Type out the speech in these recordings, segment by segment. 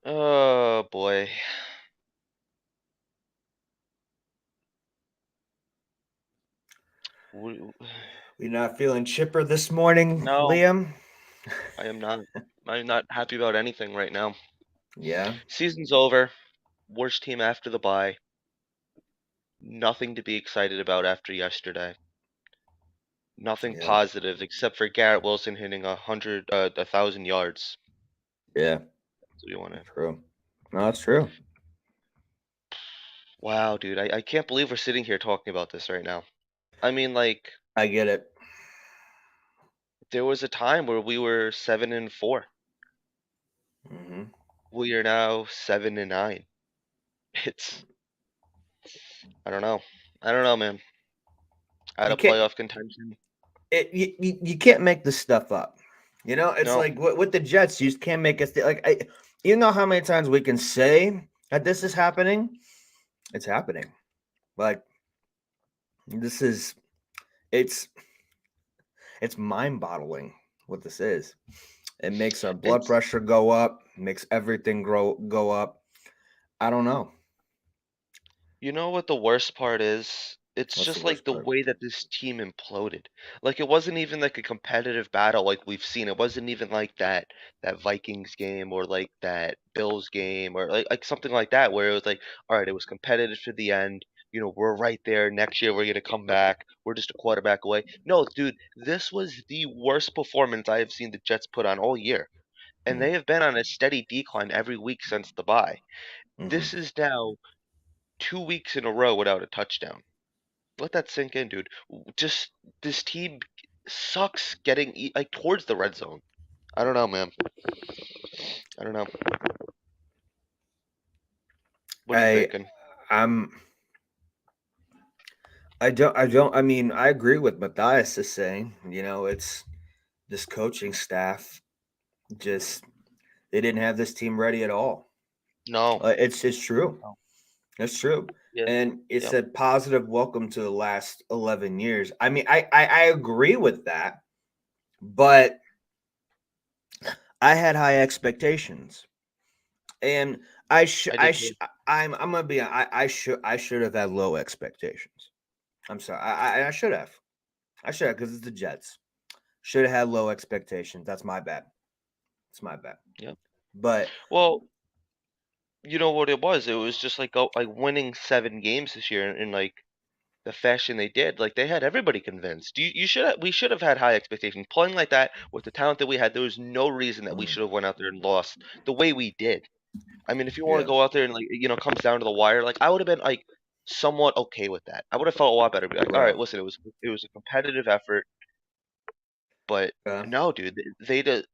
Oh boy. W- We not feeling chipper this morning, No, Liam? I am not. I'm not happy about anything right now. Yeah, Season's over. Worst team after the bye. Nothing to be excited about after yesterday. Nothing yeah, positive except for Garrett Wilson hitting 1,000 yards. yeah. So you want to? True. No, that's true. Wow, dude, I can't believe we're sitting here talking about this right now. I mean, like, I get it. there was a time where we were 7-4. Hmm. We are now 7-9. It's I don't know. I don't know, man. Out You of can't. playoff contention. You can't make this stuff up. You know, it's No. like with the Jets, you just can't make us you know how many times we can say that this is happening? It's happening. Like this is it's it's mind-boggling what this is. It makes our blood It's pressure go up, makes everything go up. I don't know. You know what the worst part is? It's What's the just like worst the part? way that this team imploded. Like it wasn't even like a competitive battle like we've seen. It wasn't even like that Vikings game or like that Bills game or like something like that where it was like, all right, it was competitive to the end. We're right there. Next year we're gonna come back. We're just a quarterback away. No, dude, this was the worst performance I have seen the Jets put on all year. And Mm, they have been on a steady decline every week since the bye. mhm. This is now 2 weeks in a row without a touchdown. Let that sink in, dude. Just this team sucks getting like towards the red zone. I don't know, man. I don't know. What are you I thinking? I'm I mean I agree with Matthias is saying. You know, it's this coaching staff just they didn't have this team ready at all. No. It's true. No. It's true. Yeah. And it's Yep. a positive welcome to the last 11 years. I mean, I agree with that, but I had high expectations. And I should I did too. I'm gonna be I should have had low expectations. I'm sorry. I should have. I should have because it's the Jets. Should have had low expectations. That's my bad. It's my bad. Yep. But Well, you know what it was? It was just like like winning 7 games this year in like the fashion they did. Like they had everybody convinced. You should have, we should have had high expectations. Playing like that with the talent that we had, there was no reason that we mm, should have went out there and lost the way we did. I mean, if you want to yeah, go out there and like comes down to the wire, like I would have been like somewhat okay with that. I would have felt a lot better. Be like, all right, bro. listen, it was a competitive effort, but Yeah, no, dude, they did.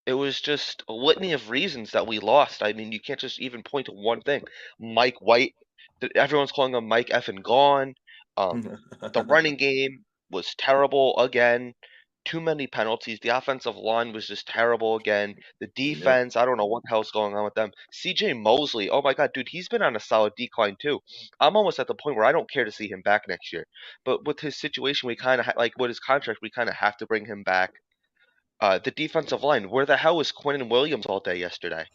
It was just a litany of reasons that we lost. I mean, you can't just even point to one thing. Mike White, everyone's calling him Mike effing gone. The running game was terrible again. Too many penalties. The offensive line was just terrible again. The yep. defense, I don't know what the hell's going on with them. CJ Mosley, oh my God, dude, he's been on a solid decline too. I'm almost at the point where I don't care to see him back next year. But with his situation, we kind of like with his contract, we kind of have to bring him back. The defensive line, where the hell was Quentin Williams all day yesterday?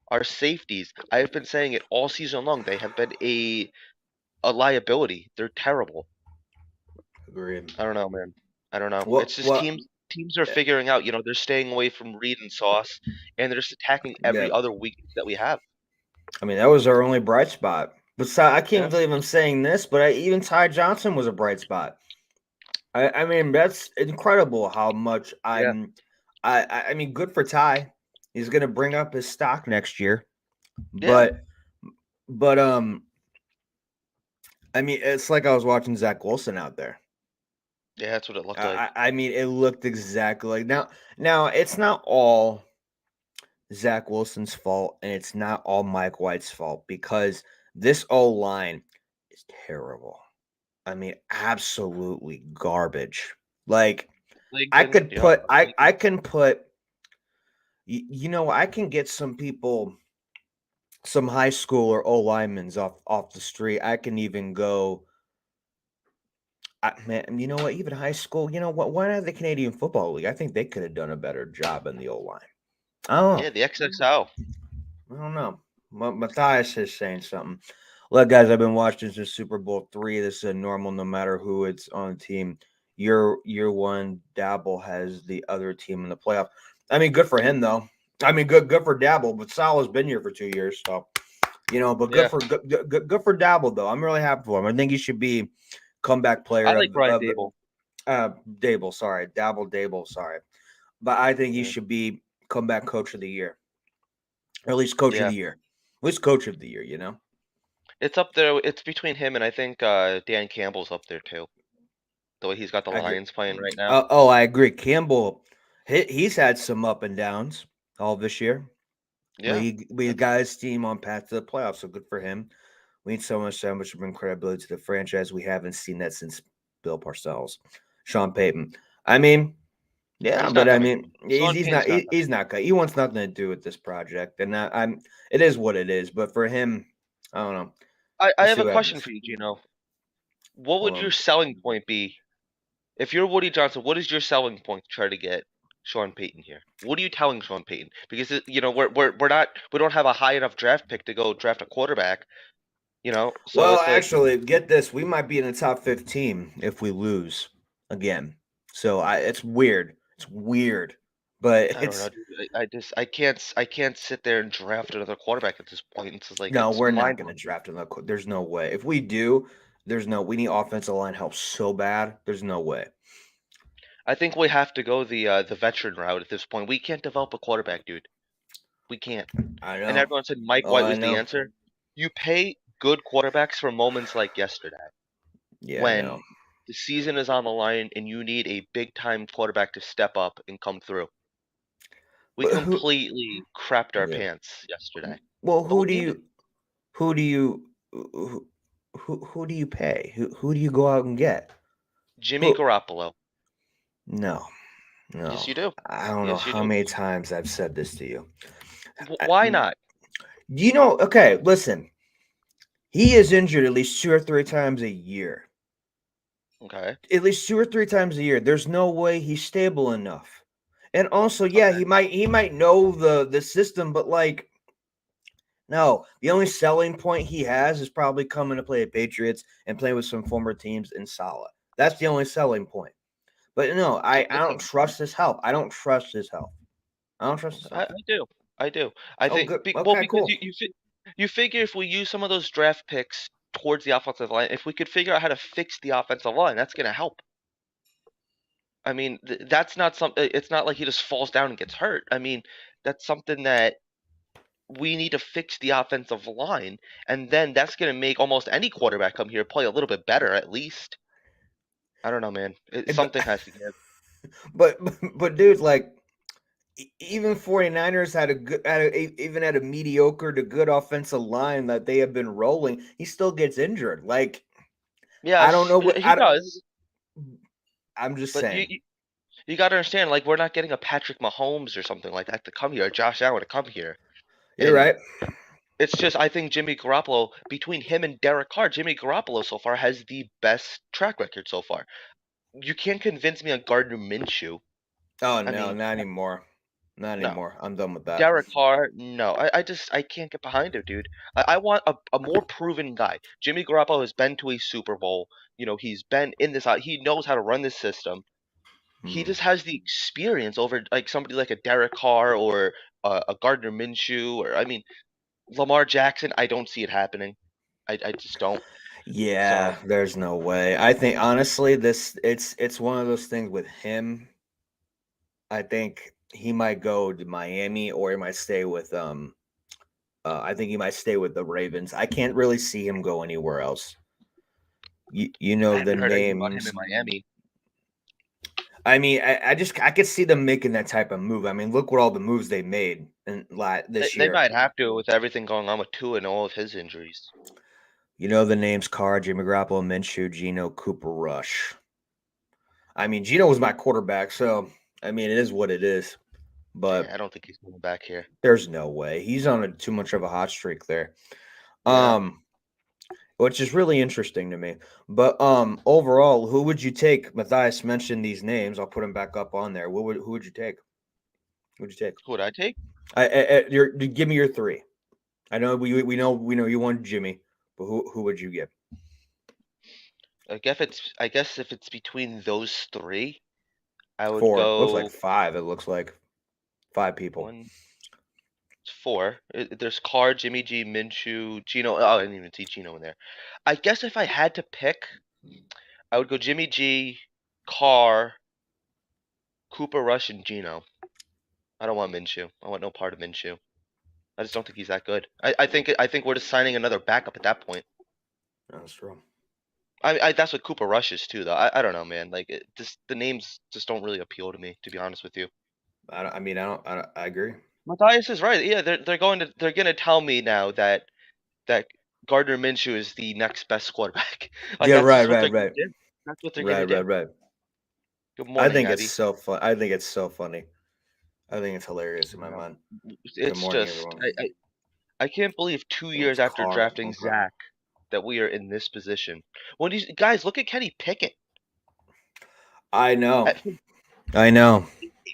Our safeties, I have been saying it all season long. They have been a liability. They're terrible. Agreed. I don't know, man. I don't know. It's just What? teams are figuring out, they're staying away from Reed and Sauce, and they're just attacking Yeah. every other weakness that we have. I mean, that was our only bright spot. Besides, I can't Yeah, believe I'm saying this, but even Ty Johnson was a bright spot. I mean, that's incredible how much yeah, I mean, good for Ty. He's gonna bring up his stock next year, yeah, but I mean, it's like I was watching Zach Wilson out there. yeah. That's what it looked like. I mean, it looked exactly like now. Now it's not all Zach Wilson's fault, and it's not all Mike White's fault because this O line is terrible. I mean, absolutely garbage. Like I Lincoln, could yep, put I Lincoln. can put you know I can get some people some high school or O linemen off the street. I can even go man, you know what? Even high school, you know what? Why not the Canadian Football League? I think they could have done a better job in the O line. I don't know. Yeah, the XXL. I don't know. Matthias is saying something. Look, guys, I've been watching since Super Bowl III. This is a normal, no matter who it's on the team. Year one, Dabble has the other team in the playoff. I mean, good for him though. I mean, good for Dabble, but Salah's been here for 2 years, so but Yeah, good for Dabble though. I'm really happy for him. I think he should be comeback I player like of Brian Dable. Dable. Sorry, Dable. Sorry, but I think he Yeah, should be comeback coach of the year, or at least coach of yeah. the year. At least coach of the year. You know. It's up there. It's between him and I think Dan Campbell's up there too. The way he's got the I agree. Lions playing right now. I agree. Campbell, he's had some up and downs all this year. Yeah, We yeah. got his team on path to the playoffs, so good for him. We need so much to bring credibility to the franchise. We haven't seen that since Bill Parcells, Sean Payton. I mean, yeah, He's but not I coming mean, back. Sean Payton's not coming he's back. not he wants nothing to do with this project, and I'm it is what it is. But for him, I don't know. I We'll have see a what question happens. for you, Gino. What Hold would your on. selling point be if you're Woody Johnson? What is your selling point to try to get Sean Payton here? What are you telling Sean Payton? Because we don't have a high enough draft pick to go draft a quarterback. So Well, it's like actually, get this: we might be in the top 15 if we lose again. So it's weird. It's weird, but I don't know, it's dude. I can't sit there and draft another quarterback at this point. It's just like no. it's We're not mind going to boggling. draft another. There's no way. If we do, there's no. We need offensive line help so bad. There's no way. I think we have to go the veteran route at this point. We can't develop a quarterback, dude. We can't. I And know. everyone said Mike Oh, White I was the know. answer. You pay good quarterbacks for moments like yesterday Yeah, I know. when the season is on the line and you need a big time quarterback to step up and come through. We But who? completely crapped our Yeah. pants yesterday. Well, The whole team did. who do you who, who do you pay? Who do you go out and get? Jimmy Who? Garoppolo. No, Yes, no. you do. I don't know Yes, you how do. many times I've said this to you. Why not? Okay, listen. He is injured at least 2 or 3 times a year. Okay. At least 2 or 3 times a year. There's no way he's stable enough. And also, yeah, Okay. he might know the system, but like no, the only selling point he has is probably coming to play at Patriots and playing with some former teams in Salah. That's the only selling point. But no, I That's don't trust his help. I don't trust his help. I don't trust his I help. do. I do. I Oh, think good. well Okay, because cool. you figure if we use some of those draft picks towards the offensive line, if we could figure out how to fix the offensive line, that's going to help. I mean, that's not something. It's not like he just falls down and gets hurt. I mean, that's something that we need to fix the offensive line, and then that's going to make almost any quarterback come here play a little bit better at least. I don't know, man. But Something has to give. but dude, like even 49ers had a good even had a mediocre to good offensive line that they have been rolling. He still gets injured. Like I don't Yes, know what he does, I'm just but saying. you got to understand, like we're not getting a Patrick Mahomes or something like that to come here, or Josh Allen to come here, You're and right. it's just I think Jimmy Garoppolo between him and Derek Carr, Jimmy Garoppolo so far has the best track record so far. You can't convince me on Gardner Minshew. Oh I no, mean, not anymore. Not no. anymore. I'm done with that. Derek Carr, no. I can't get behind it, dude. I want a more proven guy. Jimmy Garoppolo has been to a Super Bowl. He's been in this. He knows how to run this system. He Hmm. just has the experience over like somebody like a Derek Carr or a Gardner Minshew or I mean Lamar Jackson. I don't see it happening. I just don't. Yeah, So there's no way. I think honestly, this it's one of those things with him. I think he might go to Miami or he might stay with I think he might stay with the Ravens. I can't really see him go anywhere else. You I know the haven't heard anything about him names. in Miami. I mean, I could see them making that type of move. I mean, look what all the moves they made in this They year. might have to with everything going on with Tua and all of his injuries. You know the names Carr, Jimmy Garoppolo, Minshew, Gino, Cooper Rush. I mean, Gino was my quarterback, so I mean, it is what it is. Yeah, But I don't think he's coming back here. there's no way he's on too much of a hot streak there. Yeah. Um, which is really interesting to me. But overall, who would you take? Matthias mentioned these names. I'll put them back up on there. Who would you take? Who would you take? Who would I take? Give me your three. I know we know you want Jimmy, but who would you get? I guess if it's between those three, I would Four. Looks like go five. It looks like five people. one, four. There's Carr, Jimmy G, Minshew, Gino. Oh, I didn't even see Gino in there. I guess if I had to pick, I would go Jimmy G, Carr, Cooper Rush, and Gino. I don't want Minshew. I want no part of Minshew. I just don't think he's that good. I think we're just signing another backup at that point. That's true. That's what Cooper Rush is too, though. I don't know, man. Like just the names just don't really appeal to me, to be honest with you. I mean, I agree. Matthias is right. Yeah, they're gonna tell me now that Gardner Minshew is the next best quarterback. Like Yeah, that's right, just what right, they're gonna right, do. That's what they're right, gonna right, do. right. Good I morning, think it's Abby. so fun. I think it's so funny. I think it's hilarious in my No, mind. Good it's morning, just everyone. I can't believe 2 years It's after Carr. drafting Okay. Zach that we are in this position. When these guys look at Kenny Pickett I know. at I know.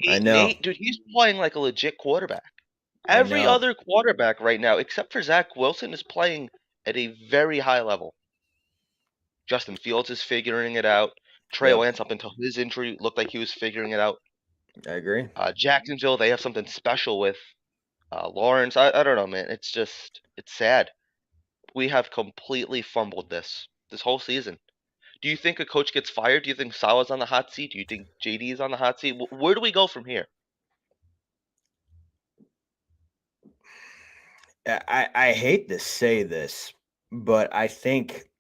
I 8-8, know. dude, he's playing like a legit quarterback. I Every know. other quarterback right now, except for Zach Wilson, is playing at a very high level. Justin Fields is figuring it out. Trey Yep. Lance, up until his injury, looked like he was figuring it out. I agree. Jacksonville, they have something special with Lawrence. I don't know, man. It's sad. We have completely fumbled this whole season. Do you think a coach gets fired? Do you think Salah's on the hot seat? Do you think JD is on the hot seat? Where do we go from here? I hate to say this, but I think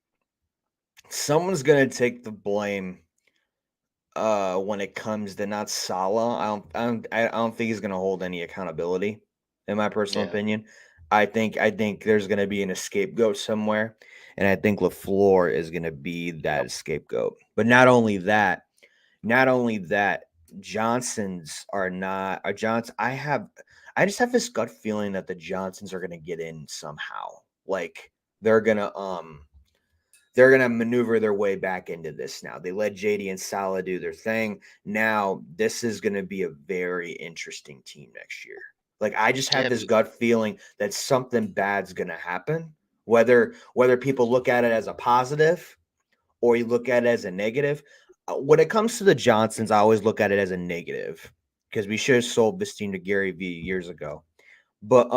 someone's gonna take the blame when it comes to not Salah. I don't think he's gonna hold any accountability, in my personal Yeah, opinion. I think there's gonna be an scapegoat somewhere, and I think LaFleur is gonna be yep. that scapegoat. But not only that, Johnsons are not Johnson. I just have this gut feeling that the Johnsons are gonna get in somehow. Like they're gonna um they're gonna maneuver their way back into this now. They let JD and Salah do their thing. Now this is gonna be a very interesting team next year. Like I just have Yeah, this gut feeling that something bad's gonna happen. Whether people look at it as a positive or you look at it as a negative. When it comes to the Johnsons, I always look at it as a negative because we should have sold this team to Gary Vee years ago. But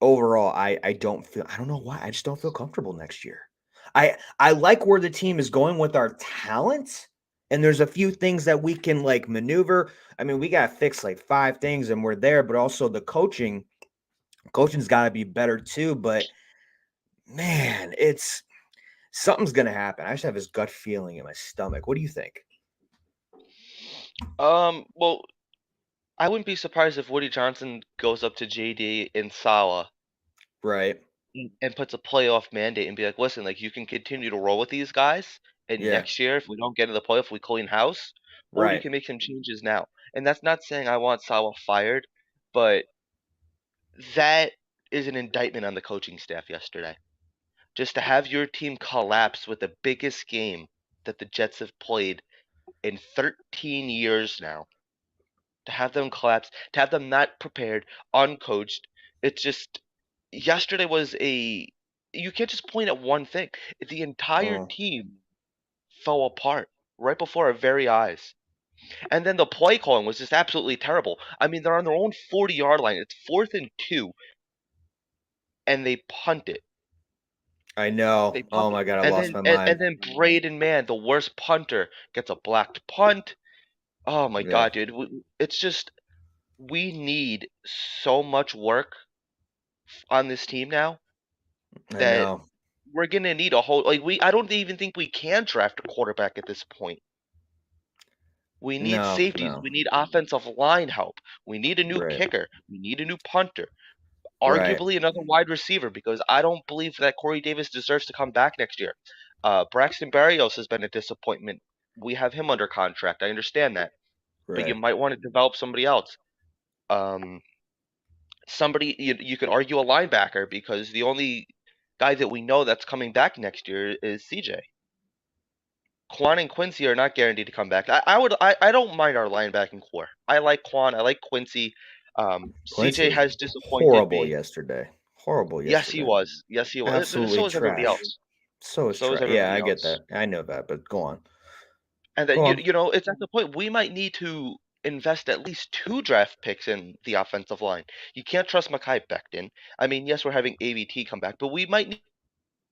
overall, I don't know why. I just don't feel comfortable next year. I like where the team is going with our talent. And there's a few things that we can like maneuver. I mean, we got to fix like five things and we're there, but also the coaching's got to be better too. But man, it's something's going to happen. I just have this gut feeling in my stomach. What do you think? Well, I wouldn't be surprised if Woody Johnson goes up to JD and Salah Right. and puts a playoff mandate and be like, listen, like you can continue to roll with these guys, and Yeah. next year if we don't get in the playoff, we clean house, or we Right. can make some changes now. And that's not saying I want Salah fired, but that is an indictment on the coaching staff yesterday. Just to have your team collapse with the biggest game that the Jets have played in 13 years now, to have them collapse, to have them not prepared, uncoached, it's just yesterday was a you can't just point at one thing. The entire Oh, team fell apart right before our very eyes. And then the play calling was just absolutely terrible. I mean, they're on their own 40-yard line. It's 4th and 2, and they punt it. I They know. punt Oh it. my god, I And lost then my and, mind. and then Braden Mann, the worst punter, gets a blocked punt. Oh my Yeah, god, dude. It's just we need so much work on this team now I that know. we're gonna need a whole like we I don't even think we can draft a quarterback at this point. We need No, safeties. no. We need offensive line help. We need a new Right, kicker. We need a new punter. right, Arguably another wide receiver because I don't believe that Corey Davis deserves to come back next year. Braxton Berrios has been a disappointment. We have him under contract. I understand that, but you right. might want to develop somebody else. Um, somebody you could argue a linebacker because the only guy that we know that's coming back next year is CJ. Quan and Quincy are not guaranteed to come back. I don't mind our linebacking core. I like Quan. I like Quincy. Quincy CJ was has disappointed horrible me. yesterday. horrible Yes, he yesterday. was. Yes, he was. Absolutely So is everybody trash. else. So is So is trash. Yeah, everybody I get else. that. I know that, but go on. And that Go on. it's at the point we might need to invest at least two draft picks in the offensive line. You can't trust Mekhi Becton. I mean, yes, we're having AVT come back, but we might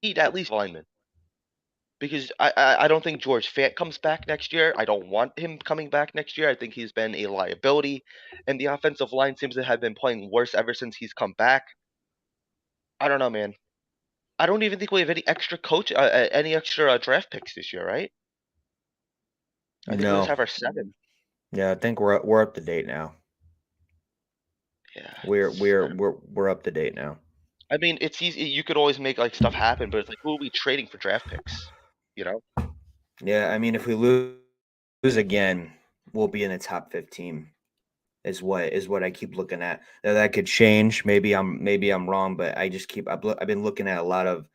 need at least linemen because I don't think George Fant comes back next year. I don't want him coming back next year. I think he's been a liability, and the offensive line seems to have been playing worse ever since he's come back. I don't know, man. I don't even think we have any extra draft picks this year, right? I think we just No. have our seven. Yeah, I think we're up to date now. Yeah, We're it's, we're we're we're up to date now. I mean, it's easy. You could always make like stuff happen, but it's like, who are we trading for draft picks? You know? Yeah, I mean, if we lose again, we'll be in the top 15. Is what I keep looking at. Now, that could change. Maybe I'm wrong, but I've been looking at a lot of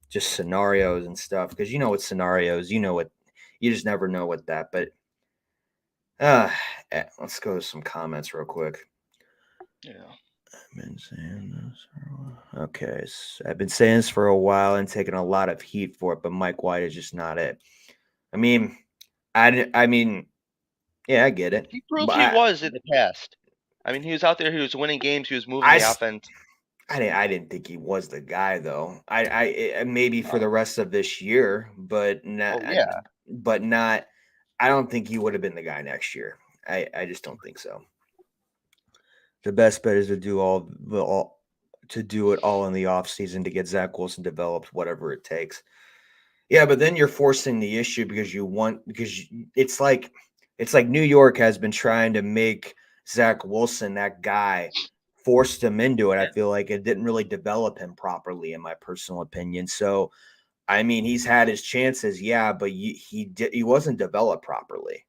just scenarios and stuff because what scenarios, what you just never know with that. But uh let's go to some comments real quick. Yeah. I've been saying this for a while. Okay, I've been saying this for a while and taking a lot of heat for it, but Mike White is just not it. I mean, I mean, yeah, I get it, He proved but he was in the past. I mean, he was out there. He was winning games. He was moving I, the s- offense. I didn't think he was the guy though. Maybe for Uh, the rest of this year, but not, oh yeah. but not. I don't think he would have been the guy next year. I just don't think so. The best bet is to do all to do it all in the off season to get Zach Wilson developed, whatever it takes. Yeah, but then you're forcing the issue it's like New York has been trying to make Zach Wilson that guy, forced him into it. I Yeah. feel like it didn't really develop him properly, in my personal opinion. So, I mean, he's had his chances, yeah, but he wasn't developed properly.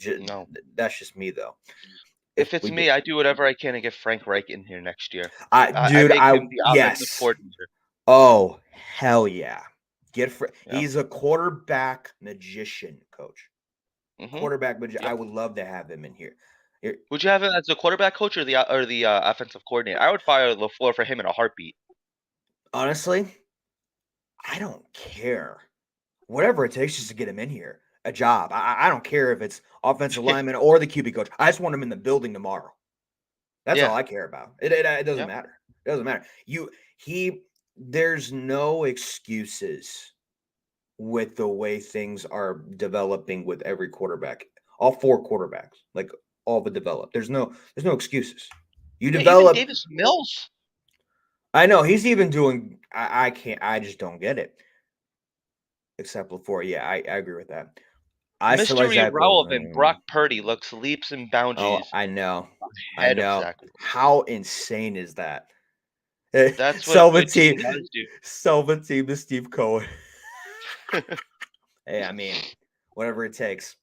No. That's just me, though. If If it's we did, me, I do whatever I can to get Frank Reich in here next year. I dude, make him the offensive yes. coordinator. Oh, hell yeah. Yep. He's a quarterback magician, coach. Mhm. Quarterback magician. I Yep. would love to have him in here. Here- Would you have him as the quarterback coach or the offensive coordinator? I would fire LaFleur for him in a heartbeat. Honestly, I don't care. Whatever it takes just to get him in here. A job. I don't care if it's offensive lineman or the QB coach. I just want him in the building tomorrow. That's all Yeah. I care about. It doesn't Yep. matter. It doesn't matter. He there's no excuses with the way things are developing with every quarterback. All four quarterbacks, like all but develop. There's no excuses. You Yeah. Even develop. Davis Mills. I know he's even doing. I can't. I just don't get it. Except before, yeah, I agree with that. I still like Mystery Zach irrelevant. Wilson. Brock Purdy looks leaps and Oh, boundages I know. I ahead of know. Zach Wilson. How insane is that? That's what Selva good team, team does do. Selva team to Steve Cohen. Hey, I mean, whatever it takes.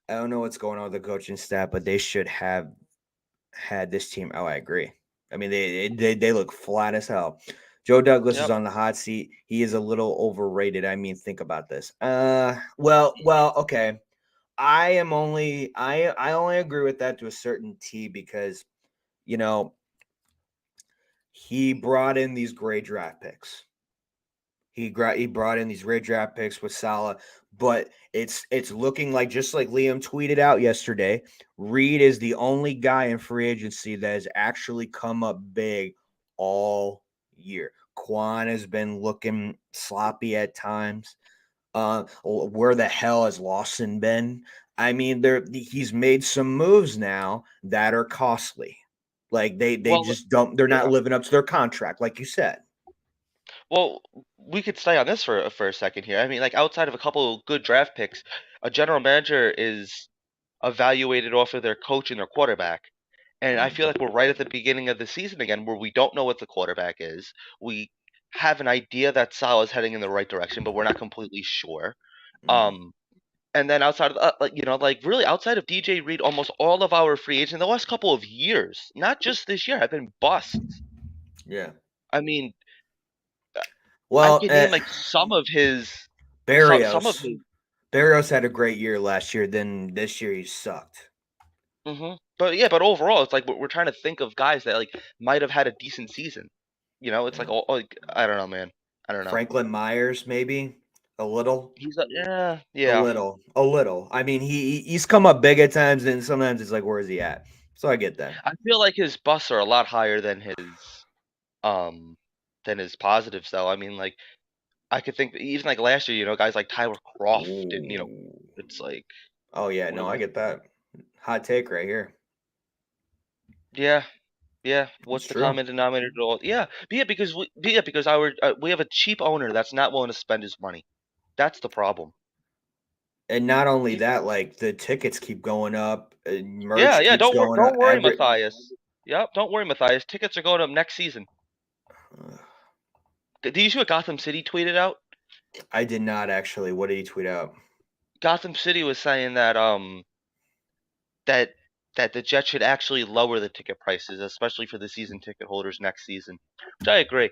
I don't know what's going on with the coaching staff, but they should have had this team. Oh, I agree. I mean, they look flat as hell. Joe Douglas is Yep. on the hot seat. He is a little overrated. I mean, think about this. Well, okay. I only agree with that to a certain T because you know he brought in these great draft picks. He brought in these great draft picks with Salah, but it's looking like, just like Liam tweeted out yesterday, Reed is the only guy in free agency that has actually come up big all year. Quan has been looking sloppy at times. Where the hell has Lawson been? I mean, he's made some moves now that are costly. Like they Well, just don't. They're not yeah. living up to their contract, like you said. Well, we could stay on this for a second here. I mean, like outside of a couple of good draft picks, a general manager is evaluated off of their coach and their quarterback. And I feel like we're right at the beginning of the season again, where we don't know what the quarterback is. We have an idea that Salah's heading in the right direction, but we're not completely sure. Mm, Um, and then outside of like really outside of DJ Reed, almost all of our free agents in the last couple of years, not just this year, have been busts. yeah. I mean, I Well, can name like some of his, some of Barrios. his. Barrios had a great year last year. Then this year he sucked. But yeah, but overall, it's like we're trying to think of guys that like might have had a decent season. It's like I don't know, man. I don't know. Franklin Myers, maybe a little. He's like, yeah, A yeah. little, a little. I mean, he's come up big at times, and sometimes it's like, where is he at? So I get that. I feel like his busts are a lot higher um than his positives, though. I mean, like I could think even like last year, guys like Tyler Croft and Ooh. it's like Oh yeah, no, I what? get that. Hot take right here. Yeah, yeah. It's What's the true. common denominator to all? Yeah, because we have a cheap owner that's not willing to spend his money. That's the problem. And not only He, that, like the tickets keep going up, yeah, merch yeah. keeps Don't going don't up. worry, Matthias. Yep, don't worry, Matthias. Tickets are going up next season. Did you see what Gotham City tweeted out? I did not actually. What did he tweet out? Gotham City was saying that that the Jets should actually lower the ticket prices, especially for the season ticket holders next season. Which I agree.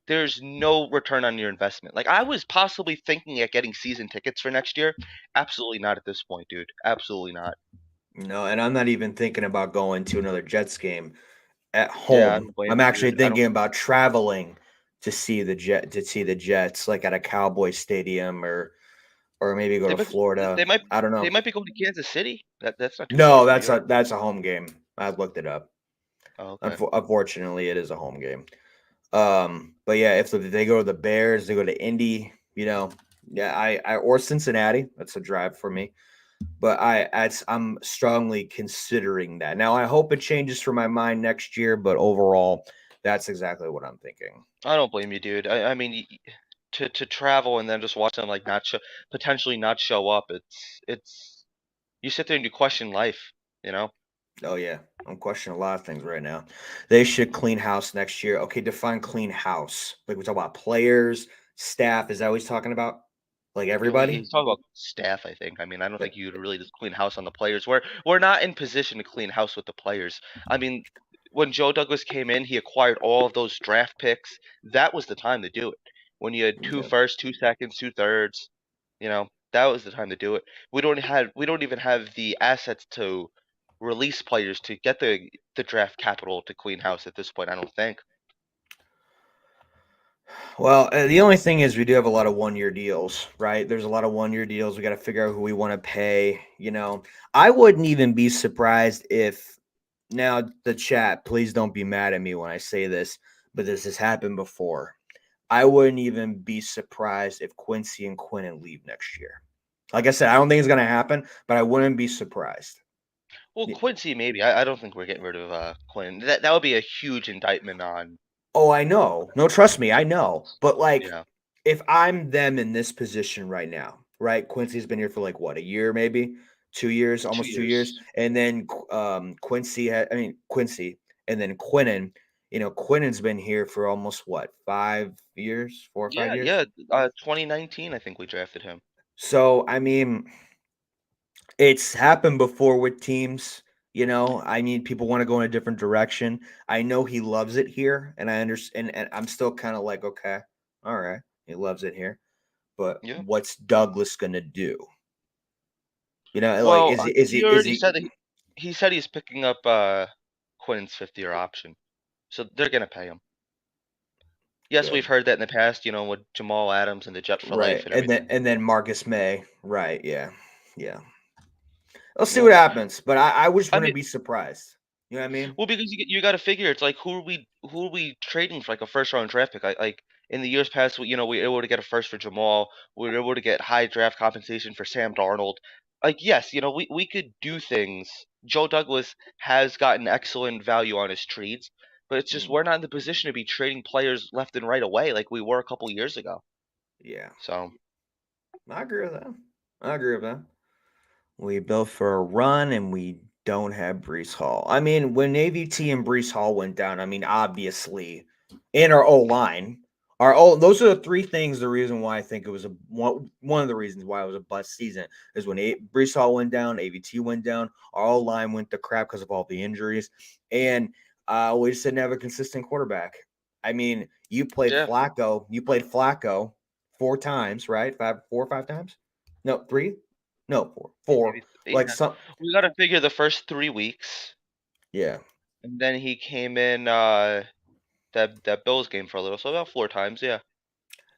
There's no return on your investment. Like I was possibly thinking at getting season tickets for next year. Absolutely not at this point, dude. Absolutely not. No, and I'm not even thinking about going to another Jets game at Yeah, I home. don't blame I'm you, actually dude. I don't. thinking about traveling to see the Jets, like at a Cowboy stadium, or maybe go They to might. Florida. They might. I don't They know. might be going to Kansas City. That's not too far No, from you. that's a home game. I looked it up. Oh, okay. Unfortunately, it is a home game. But yeah, if they go to the Bears, they go to Indy, yeah, I or Cincinnati. That's a drive for me. But I'm strongly considering that. Now I hope it changes for my mind next year, but overall, that's exactly what I'm thinking. I don't blame you, dude. I mean, to travel and then just watch them like not show, potentially not show up. It's you sit there and you question life. You know. Oh yeah, I'm questioning a lot of things right now. They should clean house next year. Okay, define clean house. Like we talk about players, staff. Is that what he's talking about? Like everybody? He's talking about staff, I think. I mean, I don't Yeah. think you'd really just clean house on the players. We're not in position to clean house with the players. I mean, when Joe Douglas came in, he acquired all of those draft picks. That was the time to do it. When you had two Yeah. firsts, 2 seconds, 2 thirds, that was the time to do it. We don't even have the assets to release players to get the draft capital to clean house at this point, I don't think. Well, the only thing is we do have a lot of 1 year deals, right? There's a lot of 1 year deals. We got to figure out who we want to pay. I wouldn't even be surprised if now the chat, please don't be mad at me when I say this, but this has happened before. I wouldn't even be surprised if Quincy and Quinnen leave next year. Like I said, I don't think it's going to happen, but I wouldn't be surprised. Well, Quincy, maybe. I don't think we're getting rid of Quinn. That would be a huge indictment on. Oh, I know. No, trust me, I know. But like, Yeah. if I'm them in this position right now, right? Quincy's been here for like what, a year, maybe 2 years, Two almost 2 years, years. and then Quincy, and then Quinnen. Quinnen's been here for almost what, 5 years, 4 or 5 Yeah, years. yeah. 2019, I think we drafted him. So I mean, it's happened before with teams. People want to go in a different direction. I know he loves it here, and I understand. And I'm still kind of like, okay, all right, he loves it here, but Yeah. what's Douglas gonna do? Like Well, is I he think is he he is already he said that he said he's picking up Quinn's 5th-year option, so they're gonna pay him. Yes, we've good, heard that in the past, with Jamal Adams and the Jet for right? life and And then everything. and then Marcus May, right? Yeah, yeah. Let's see Yep. what happens, but I just I wouldn't mean, be surprised. You know what I mean? well, because you got to figure it's like who are we trading for like a first round draft pick? Like in the years past, we were able to get a first for Jamal. We were able to get high draft compensation for Sam Darnold. Like yes, we could do things. Joe Douglas has gotten excellent value on his trades, but it's just Mm, we're not in the position to be trading players left and right away like we were a couple years ago. yeah, So I agree with that. I agree with that. We built for a run and we don't have Brees Hall. I mean, when AVT and Brees Hall went down, I mean, obviously, in our O line, those are the three things. The reason why I think it was one of the reasons why it was a bust season is when Brees Hall went down, AVT went down, our O line went to crap because of all the injuries, and we just didn't have a consistent quarterback. I mean, yeah, You played Flacco 4 times, right? 4 or 5 times? No, three. No, four. Four. yeah. Like some. We got to figure the first 3 weeks, Yeah. and then he came in. that Bills game for a little, so about 4 times, yeah.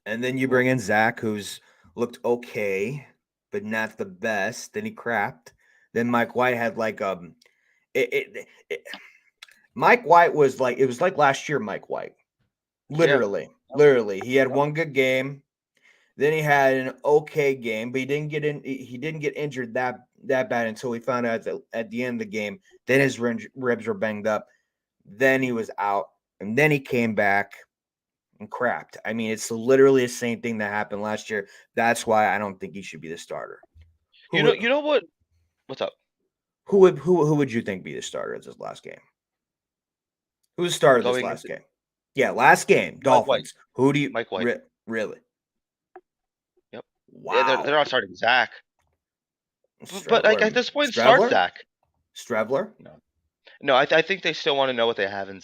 And then you Well, bring in Zach, who's looked okay, but not the best. Then he crapped. Then Mike White had like it, it Mike White was like it was like last year. Mike White, yeah. literally, he had Yep. one good game. Then he had an okay game, but he didn't get in. He didn't get injured that bad until he found out at the end of the game. Then his ribs were banged up. Then he was out, and then he came back and crapped. I mean, it's literally the same thing that happened last year. That's why I don't think he should be the starter. Who You know, would you know what? What's up? who would you think be the starter at this last game? Who started this Going last into game? Yeah, last game, Mike White. Dolphins. Who do you Mike White. really? Yep. Yeah, they're Wow, not starting Zach, but like at Strebler, this point, start Strebler, Zach. Strebler. No, no, I think they still want to know what they have in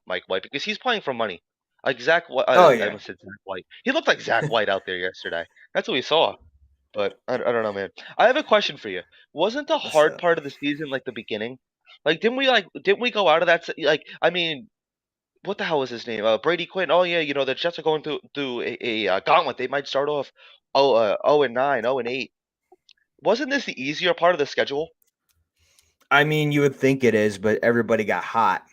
Mike White because he's playing for money. Like Oh I yeah, almost said Zach White. He looked like Zach White out there yesterday. That's what we saw. But I don't know, man. I have a question for you. Wasn't the what's hard up? part of the season like the beginning? Didn't we go out of that like I mean what the hell was his name? Brady Quinn. Oh yeah, the Jets are going through a gauntlet. They might start off 0-9, 0-8. Wasn't this the easier part of the schedule? I mean, you would think it is, but everybody got hot.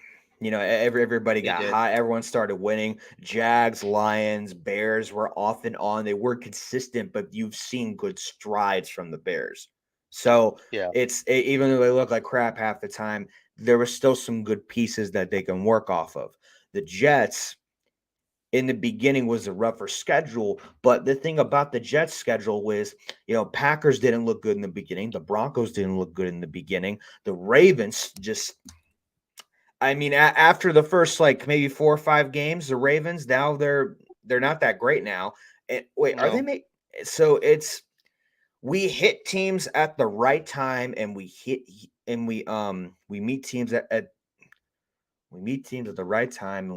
Everybody They got did. hot. Everyone started winning. Jags, Lions, Bears were off and on. They were consistent, but you've seen good strides from the Bears. So Yeah. even though they look like crap half the time, there were still some good pieces that they can work off of. The Jets in the beginning was a rougher schedule, but the thing about the Jets schedule was, Packers didn't look good in the beginning. The Broncos didn't look good in the beginning. The Ravens just I mean, after the first like maybe 4 or 5 games, the Ravens now they're not that great now. And wait, are they No. make so it's we hit teams at the right time and we meet teams at we meet teams at the right time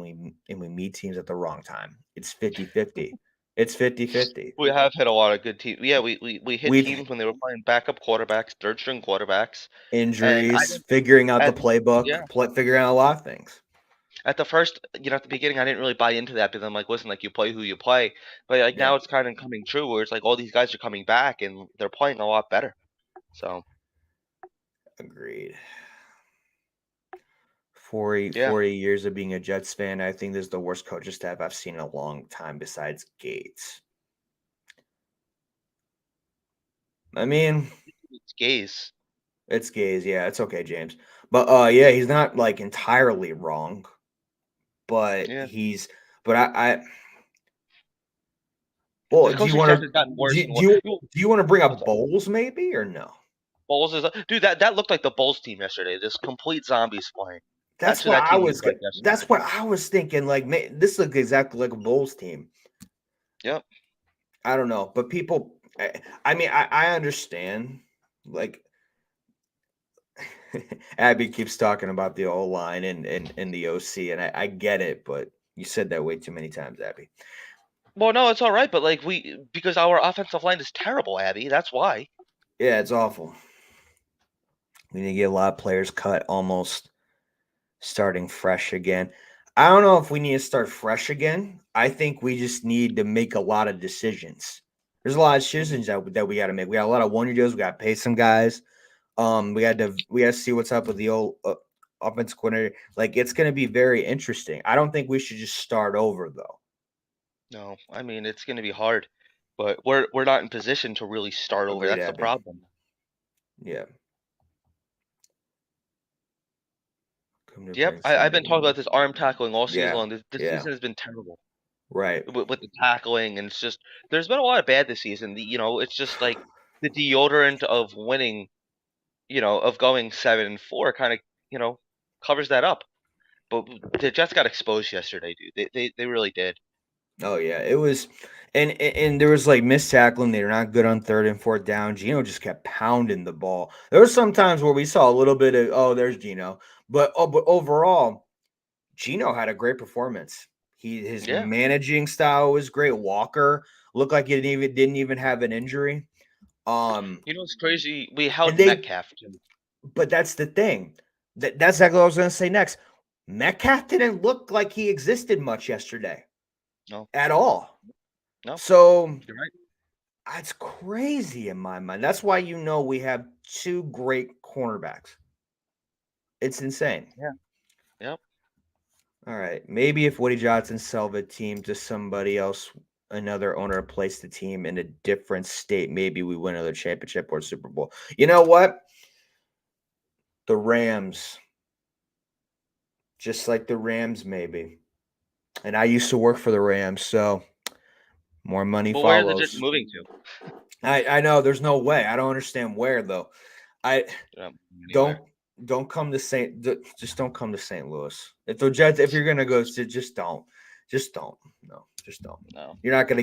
and we meet teams at the wrong time. It's 50-50. It's 50-50. We have hit a lot of good teams. Yeah, we hit We've teams when they were playing backup quarterbacks, third string quarterbacks, and I injuries, didn't figuring out the at playbook, yeah figuring out a lot of things. at the first at the beginning I didn't really buy into that because I'm like, listen, like you play who you play, but like Yeah, now it's kind of coming true where it's like all these guys are coming back and they're playing a lot better. So agreed. 40, yeah, 40 years of being a Jets fan, I think this is the worst coaching staff I've seen in a long time besides Gates. I mean, it's gays. it's Gaze. Yeah, it's okay, James. But yeah, he's not like entirely wrong, but Yeah, but I well, the do you coaching want staff to has gotten do worse you, and do worse. you do you want to bring What's up up? Bowles maybe or no? Bulls is dude. That looked like the Bulls team yesterday. This complete zombies playing. That's That's who what that I team looked was like yesterday. that's what I was thinking. Like, this looks exactly like a Bulls team. Yep. I don't know, but people. I mean, I understand. Like, Abby keeps talking about the O line and the OC, and I get it, but you said that way too many times, Abby. Well, no, it's all right, but like because our offensive line is terrible, Abby. That's why. Yeah, it's awful. We need to get a lot of players cut, almost starting fresh again. I don't know if we need to start fresh again. I think we just need to make a lot of decisions. There's a lot of Mhm. decisions that we got to make. We got a lot of 1-year deals. We got to pay some guys. We got to see what's up with the old offensive coordinator. Like, it's going to be very interesting. I don't think we should just start over though. No, I mean it's going to be hard, but we're not in position to really start over. Agreed, That's the Abby. problem. Yeah. Come to Yep, bring I've been talking somebody. about this arm tackling all season Yeah. long. This Yeah. season has been terrible Right. with the tackling, and it's just there's been a lot of bad this season. It's just like the deodorant of winning, of going 7-4, kind of, you know, covers that up. But the Jets got exposed yesterday, dude. They really did. Oh yeah, it was, and there was like missed tackling. They were not good on third and fourth down. Gino just kept pounding the ball. There were some times where we saw a little bit of there's Gino, but overall, Gino had a great performance. His Yeah, managing style was great. Walker looked like he didn't even have an injury. Um, it's crazy. We and held they Metcalf too. but that's the thing. That's exactly what I was going to say next. Metcalf didn't look like he existed much yesterday No, at all. no, So you're right. that's crazy in my mind. That's why we have two great cornerbacks. It's insane. Yeah, yep. All right. Maybe if Woody Johnson sell the team to somebody else, another owner replace the team in a different state, maybe we win another championship or Super Bowl. You know what? The Rams. Just like the Rams, maybe. And I used to work for the Rams, so more money But where are the Jets follows. moving to? I know there's no way. I don't understand where though. I Anywhere. don't don't come to just don't come to St. Louis. If the Jets, if you're gonna go, just don't. Just don't. No, just don't. No. You're not gonna.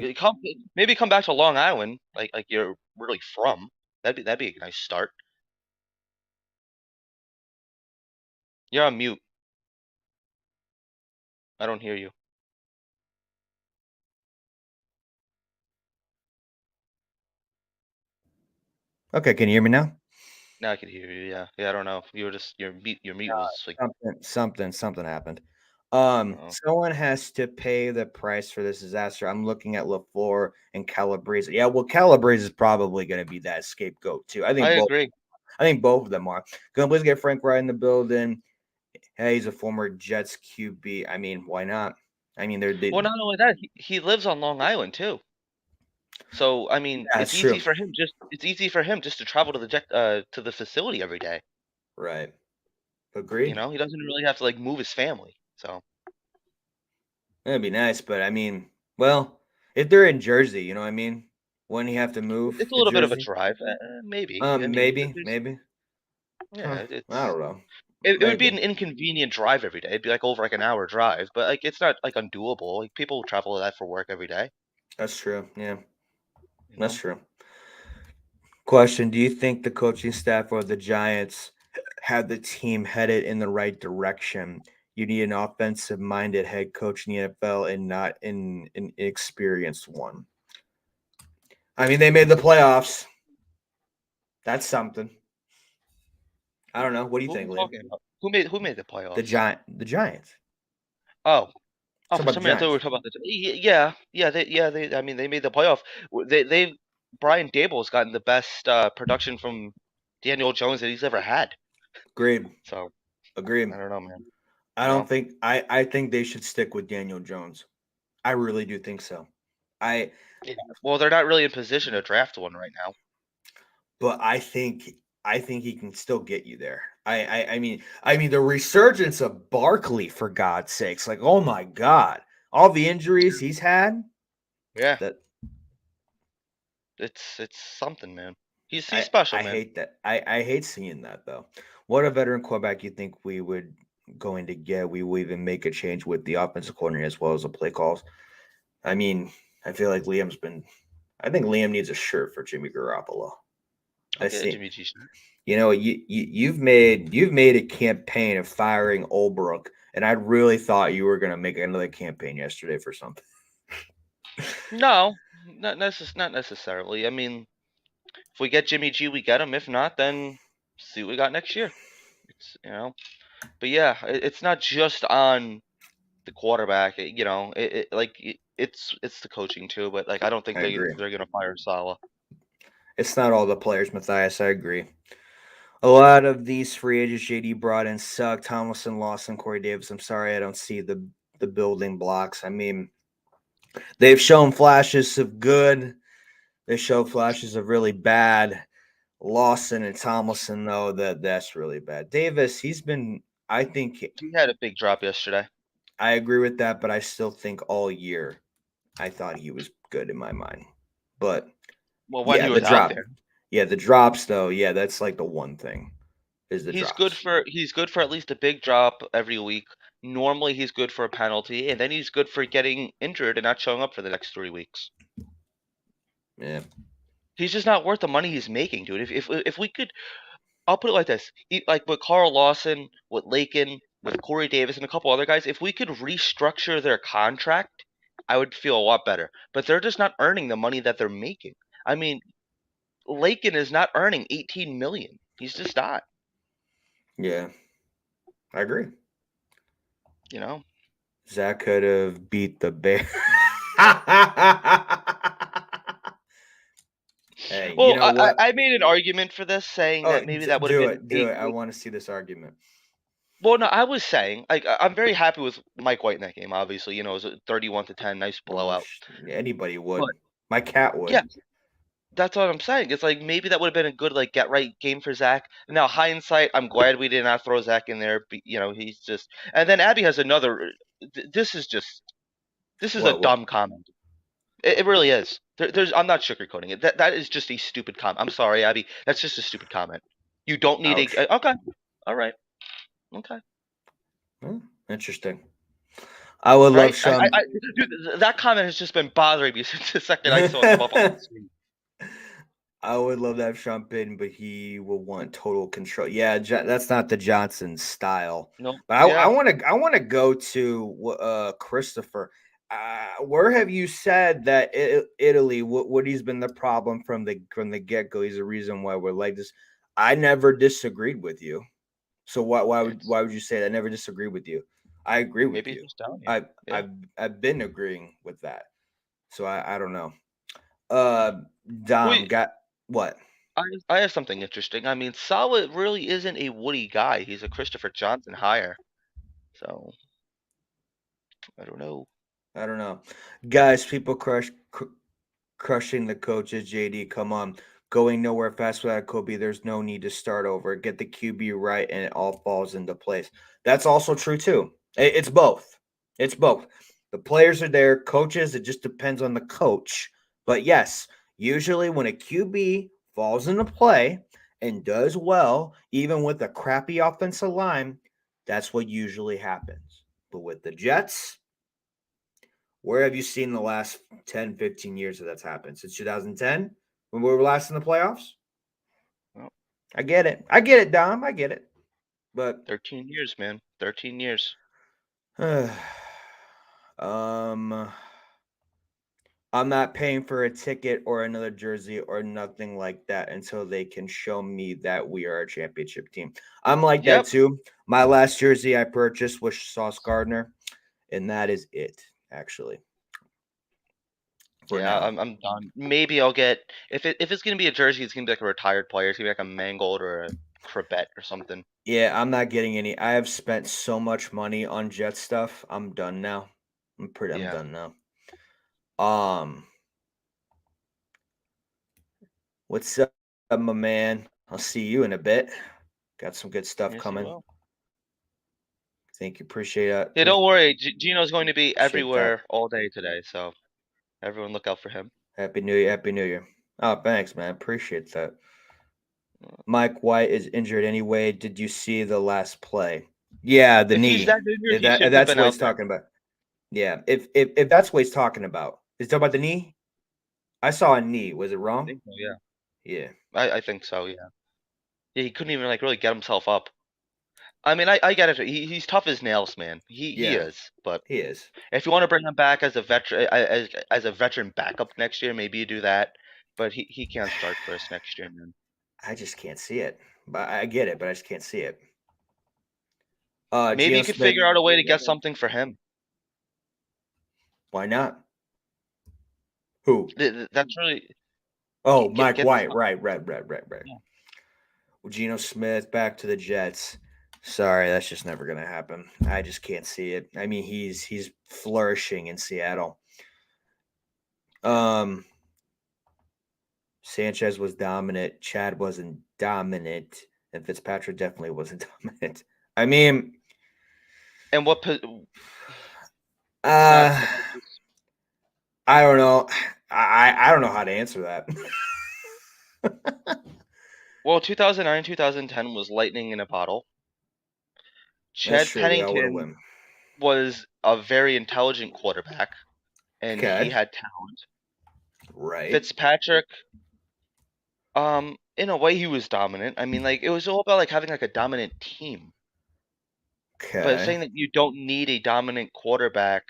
Maybe come back to Long Island, like you're really from. That'd be a nice start. You're on mute. I don't hear you. Okay, can you hear me now? Now I can hear you. Yeah, yeah. I don't know. You were just your mute was like. Something happened. Oh, Someone has to pay the price for this disaster. I'm looking at LaFleur and Calabrese. Yeah, well, Calabrese is probably going to be that scapegoat too. I agree. I think both of them are. Can we please get Frank Wright in the building? Hey, he's a former Jets QB. I mean, why not? I mean, Well, not only that, he lives on Long Island too. So I mean, that's true. it's easy for him just to travel to to the facility every day. Right. You Agreed. know, he doesn't really have to like move his family. So That'd be nice, but I mean, well, if they're in Jersey, you know what I mean? Wouldn't he have to move it's a to little bit of a Jersey? drive. Maybe. I mean, there's Maybe. Huh. yeah, I don't know. it would be Maybe. an inconvenient drive every day. It'd be like over like an hour drive, but like it's not like undoable. Like people travel that for work every day. That's true. Yeah, You that's know. true. Question: do you think the coaching staff of the Giants had the team headed in the right direction? You need an offensive minded head coach in the NFL and not an experienced one. I mean, they made the playoffs. That's something. I don't know. What do you Who are think, we Liam? talking about? Who made the playoffs? The Giants. Oh, oh, Talk for about the some reason I thought we were Giants. talking about yeah, yeah. I mean, they made the playoff. They Brian Dable's gotten the best production from Daniel Jones that he's ever had. Agreed. So Agreed. I don't know, man. I You don't know, think I think they should stick with Daniel Jones. I really do think so. I yeah. Well, they're not really in position to draft one right now. but I think he can still get you there. I mean the resurgence of Barkley for God's sakes. Like, oh my God. All the injuries he's had. Yeah, That it's something, man. He's special, I man. hate that. I hate seeing that though. What a veteran quarterback you think we would going to get? We will even make a change with the offensive coordinator as well as the play calls. I mean, I feel like I think Liam needs a shirt for Jimmy Garoppolo. I'll I get a see. Jimmy G shirt. You know, you've made a campaign of firing Olbrook, and I really thought you were going to make another campaign yesterday for something. No, not necessarily. I mean, if we get Jimmy G, we get him. If not, then see what we got next year. It's but yeah, it's not just on the quarterback. It's the coaching too. But like, I don't think I agree. they're gonna fire Sala. It's not all the players, Matthias. I agree. A lot of these free agents JD brought in suck. Tomlinson, Lawson, Corey Davis. I'm sorry, I don't see the building blocks. I mean, they've shown flashes of good. They show flashes of really bad. Lawson and Tomlinson, though, that's really bad. Davis, he's been. I think He had a big drop yesterday. I agree with that, but I still think all year I thought he was good in my mind. But Well, when yeah, he the was out drop. there, Yeah, the drops though. Yeah, that's like the one thing is the drops. he's good for at least a big drop every week. Normally, he's good for a penalty, and then he's good for getting injured and not showing up for the next 3 weeks. Yeah, He's just not worth the money he's making, dude. If we could, I'll put it like this: like with Carl Lawson, with Lakin, with Corey Davis, and a couple other guys, if we could restructure their contract, I would feel a lot better. But they're just not earning the money that they're making. I mean, Lakin is not earning 18 million. He's just not. yeah, I agree. You know. Zach could have beat the Bears. Hey, you Well, know what? I made an argument for this, saying Oh, that maybe that would have do been it, do a it. I good. want to see this argument. Well, no, I was saying like I'm very happy with Mike White in that game. Obviously, it was a 31-10, nice Well, blowout. anybody But would. My cat yeah, would. that's what I'm saying. It's like maybe that would have been a good like get right game for Zach. Now hindsight, I'm glad we did not throw Zach in there. He's just. And then Abby has another. This is just. This is a What? dumb comment. It really is. I'm not sugarcoating it. That is just a stupid comment. I'm sorry, Abby. That's just a stupid comment. You don't need Ouch. a. Okay. All right. Okay. Hmm, interesting. I would love Right? Sean. Dude, that comment has just been bothering me since the second I saw it come up on my screen. I would love to have Sean Payton, but he will want total control. Yeah, that's not the Johnson style. No. But Yeah. I want to go to Christopher. Where have you said that Italy? What he's been the problem from the get go? He's the reason why we're like this. I never disagreed with you. So It's why would you say that? I never disagreed with you. I agree with maybe it's you. just down here. I Yeah. I've I've been agreeing with that. So I don't know. Uh, Dom We. got what? I have something interesting. I mean, Sawa really isn't a Woody guy. He's a Christopher Johnson hire. So I don't know. I don't know. Guys, people crushing the coaches. JD, come on. Going nowhere fast without Kobe. There's no need to start over. Get the QB right, and it all falls into place. That's also true too. It's both. It's both. The players are there. Coaches. It just depends on the coach. But yes, usually when a QB falls into play and does well, even with a crappy offensive line, that's what usually happens. But with the Jets, where have you seen the last 10, 15 years that that's happened? Since 2010, when we were last in the playoffs? Well, I get it. I get it, Dom. I get it. But 13 years, man. 13 years. um I'm not paying for a ticket or another jersey or nothing like that until they can show me that we are a championship team. I'm like that Yep. too. My last jersey I purchased was Sauce Gardner, and that is it, actually, for Yeah, now. I'm done. Maybe I'll get if it's gonna be a jersey, it's gonna be like a retired player. It's gonna be like a Mangold or a Crabette or something. Yeah, I'm not getting any. I have spent so much money on Jet stuff. I'm done now. I'm Yeah. done now. Um, what's up, my man? I'll see you in a bit. Got some good stuff Yes, you coming. will. Thank you. Appreciate it. Yeah, don't worry. Gino's going to be Appreciate that. everywhere all day today, so everyone look out for him. Happy New Year. Happy New Year. Oh, thanks, man. Appreciate that. Mike White is injured anyway. Did you see the last play? Yeah, the If he's knee. that injured, he If shouldn't have that's been what out he's there. talking about. Yeah, if that's what he's talking about. Is he talking about the knee? I saw a knee. Was it I wrong? think so, yeah. Yeah. I think so, yeah. Yeah, he couldn't even like really get himself up. I mean, I get it. He's tough as nails, man. He Yeah, is. But he is. if you want to bring him back as a veteran as a veteran backup next year, maybe you do that. But he can't start for us next year, man. I just can't see it. But I get it, but I just can't see it. Maybe Geno you could Smith, figure out a way to get something for him. why not? Who? That's really Oh, Mike get White. Right. yeah. Well, Geno Smith back to the Jets. Sorry, that's just never gonna happen. I just can't see it. I mean, he's flourishing in Seattle. Yeah. Um, Sanchez was dominant. Chad wasn't dominant, and Fitzpatrick definitely wasn't dominant. I mean, And not uh, I don't know. I don't know how to answer that. well, 2009, 2010 was lightning in a bottle. That's Chad true. We all would have Pennington won. was a very intelligent quarterback, and he Okay. had talent. Right. Fitzpatrick, in a way, he was dominant. I mean, like it was all about like having like a dominant team. But Okay. saying that you don't need a dominant quarterback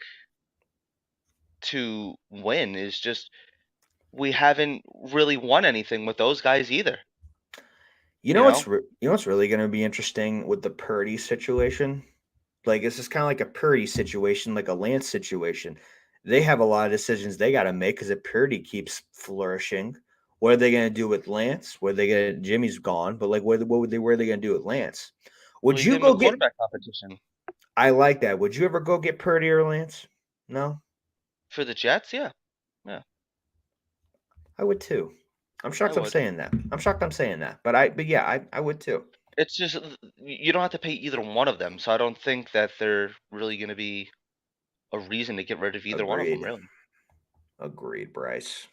to win is just we haven't really won anything with those guys either. You You know know? you know what's really going to be interesting with the Purdy situation? Like it's just kind of like a Purdy situation, like a Lance situation. They have a lot of decisions they got to make because if Purdy keeps flourishing, what are they going to do with Lance? What are they going to? Jimmy's gone, but like, where are they going to do with Lance? Well, Would you you give him a go get? quarterback competition I like that. Would you ever go get Purdy or Lance? No, for the Jets. Yeah, yeah, I would too. I'm I shocked I'm would. saying that. I'm shocked I'm saying that. But yeah, I would too. It's just you don't have to pay either one of them, so I don't think that they're really going to be a reason to get rid of either one of them, Agreed. really. Agreed, Bryce.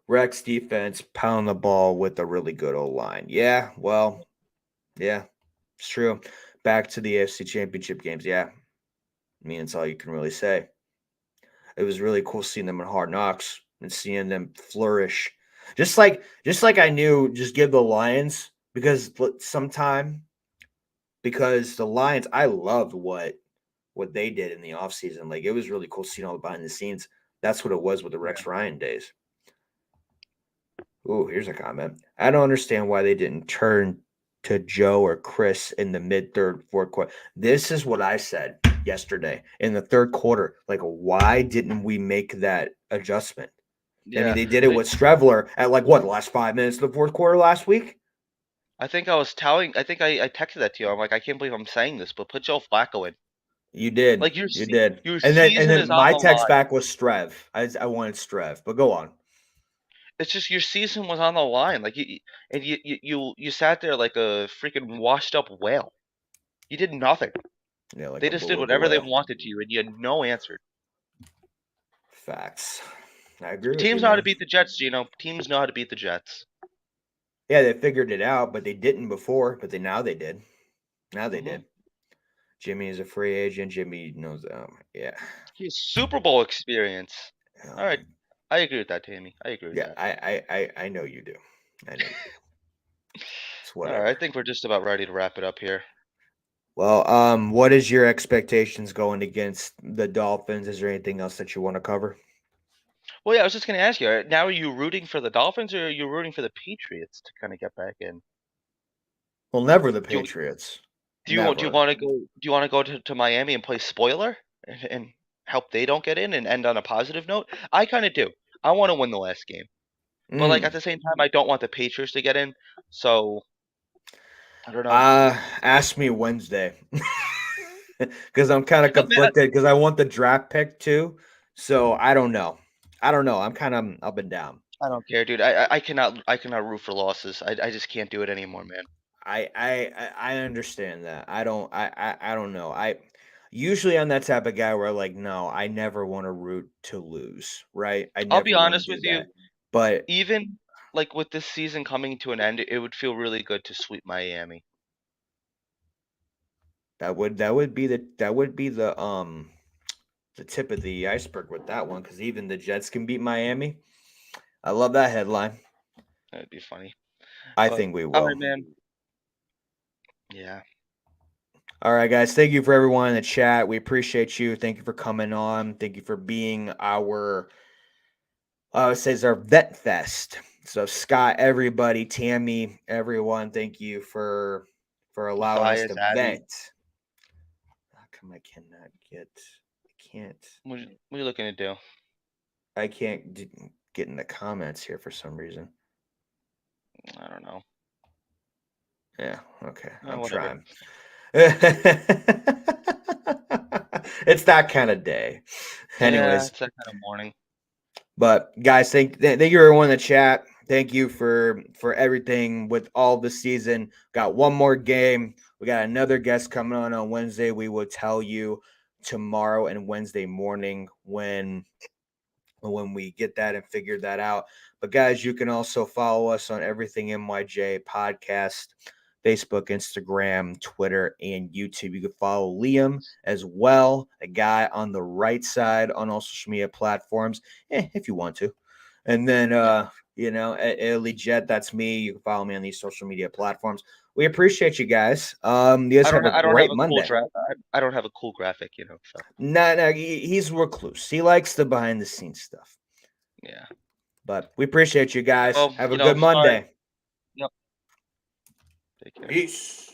Rex defense pound the ball with a really good O line. Yeah, well, yeah, it's true. Back to the AFC Championship games. Yeah, I mean that's all you can really say. It was really cool seeing them in Hard Knocks and seeing them flourish. Just like I knew, just give the Lions because sometime because the Lions, I loved what they did in the offseason. Like it was really cool seeing all the behind the scenes. That's what it was with the Yeah. Rex Ryan days. Ooh, here's a comment. I don't understand why they didn't turn to Joe or Chris in the mid-third, fourth quarter. This is what I said yesterday in the third quarter. Like, why didn't we make that adjustment? I mean, Yeah, they did it with Strevler at like what the last 5 minutes of the fourth quarter last week. I think I was telling. I think I texted that to you. I'm like, I can't believe I'm saying this, but put Joe Flacco in. You did, Like your you did, your and season then is on my the text line. back was Strev. I wanted Strev, but go on. It's just your season was on the line. Like and you sat there like a freaking washed up whale. You did nothing. Yeah, like They a just did beluga whatever they whale. wanted to you, and you had no answer. Facts. I agree with you, Teams know how to man. beat the Jets, Gino. Teams know how to beat the Jets. Yeah, they figured it out, but they didn't before. But now they did. Now they Hmm did. Jimmy is a free agent. Jimmy knows. Yeah, He's Super Bowl experience. All right, um, I agree with that, Tammy. I agree with yeah. that. I know you do. I know you do. It's All right, I whatever. think we're just about ready to wrap it up here. Well, what is your expectations going against the Dolphins? Is there anything else that you want to cover? Well, yeah, I was just going to ask you. Now, are you rooting for the Dolphins or are you rooting for the Patriots to kind of get back in? Well, never the Do you Patriots. do you Never. want to go? Do you want to go to Miami and play spoiler and help they don't get in and end on a positive note? I kind of do. I want to win the last game, but like at Mm. the same time, I don't want the Patriots to get in. So I don't know. Ask me Wednesday because I'm kind of No, man, conflicted because I want the draft pick too. So I don't know. I don't know. I'm kind of up and down. I don't care, dude. I cannot root for losses. I just can't do it anymore, man. I understand that. I don't know. I usually I'm that type of guy where like no, I never want to root to lose, right? I I'll be never want to honest do with you. that. But Even like with this season coming to an end, it would feel really good to sweep Miami. that would be the tip of the iceberg with that one because even the Jets can beat Miami. I love that headline. That'd be funny. I But think we all will. right, man. Yeah. All right, guys. Thank you for everyone in the chat. We appreciate you. Thank you for coming on. Thank you for being our it says our vet fest. So Scott, everybody, Tammy, everyone, thank you for allowing us Matthias, to Abby, vent. How come I cannot get? I can't. what are you looking to do? I can't get in the comments here for some reason. I don't know. Yeah. Okay. I'm Whatever. trying. It's that kind of day. Yeah, Anyways, it's that kind of morning. but guys, thank you everyone in the chat. Thank you for everything with all the season. Got one more game. We got another guest coming on Wednesday. We will tell you tomorrow and Wednesday morning when we get that and figure that out. But guys, you can also follow us on everything NYJ podcast, Facebook, Instagram, Twitter, and YouTube. You can follow Liam as well, a guy on the right side on all social media platforms, if you want to. And then, Yeah. Italy Jet, that's me. You can follow me on these social media platforms. We appreciate you guys. You guys have a I don't have great a cool Monday. draft. I don't have a cool graphic, so No, he's recluse. He likes the behind the scenes stuff. yeah. But we appreciate you guys. Well, Have a good sorry. Monday. Yep. Take care. Peace.